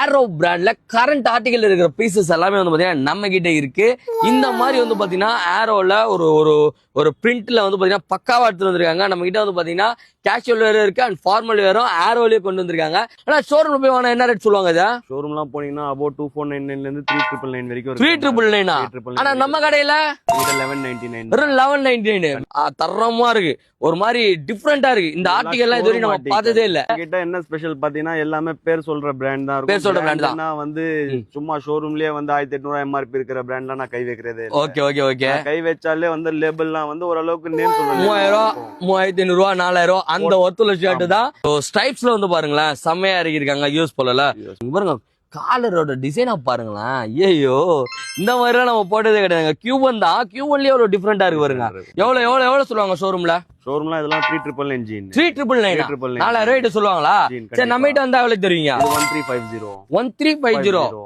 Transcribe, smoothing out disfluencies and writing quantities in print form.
Aero பிராண்ட்ல current article இருக்கிற pieces எல்லாமே வந்து பாத்தீங்கன்னா நம்ம கிட்ட இருக்கு. இந்த மாதிரி வந்து பாத்தீங்கன்னா ஏரோல ஒரு ஒரு ஒரு பிரிண்ட்ல வந்து பாத்தீங்கன்னா பக்காவா எடுத்து வந்திருக்காங்க. நம்ம கிட்ட வந்து பாத்தீங்கன்னா கேஷுவல் வேர் இருக்கு அண்ட் ஃபார்மல் வேரும் ஏரோலயே கொண்டு வந்திருக்காங்க. ஆனா ஷோரூம் போய் வாங்க என்ன ரேட் சொல்லுவாங்க இதை? ஷோரூம்லாம் போனீங்கன்னா அபவுட் 2499 ல இருந்து 3999 வரைக்கும் 3999. ஆனா நம்ம கடையில 1199. வெறும் 1199. தரமா இருக்கு, ஒரு மாதிரி டிஃபரெண்டா இருக்கு. இந்த ஆர்டிகல் எல்லாம் இதுவரை நம்ம பார்த்ததே இல்ல. கிட்ட என்ன ஸ்பெஷல் பாத்தீங்கன்னா எல்லாமே பேர் சொல்ற பிராண்ட் தான் இருக்கும். பேர் சொல்ற பிராண்ட் தான். நான் வந்து சும்மா ஷோரூம்லயே வந்து 1800 எம்ஆர்பி இருக்கிற பிராண்ட்லாம் நான் கை வைக்கிறதே இல்ல. Okay okay okay. கை வச்சாலே வந்து லேபிள்லாம் வந்து ஓரளவுக்கு நேம் சொல்றேன். 3000 3500 4000 அந்த ஒத்துல ஷர்ட் தான். ஸ்ட்ரைப்ஸ்ல வந்து பாருங்களேன் செம்மையா இறக்கிருக்காங்க. யூஸ் பண்ணல பாருங்க, காலரோட டிசைனா பாருங்களேன். ஐயோ இந்த மாதிரிலாம் நம்ம போட்டதே கிடையாது. கியூபன் தான், கியூபன்லயே ஒரு டிஃபரெண்டா இருக்கு பாருங்க. எவ்வளவு எவ்வளவு எவ்வளவு சொல்லுவாங்க ஷோரூம்ல? ஷோரூம்லாம் இதெல்லாம் 3999 இன்ஜின். 3999 4000 சொல்லுவாங்க. சரி நம்ம கிட்ட வந்தா எவ்வளவு தருவீங்க? 1350. 1350.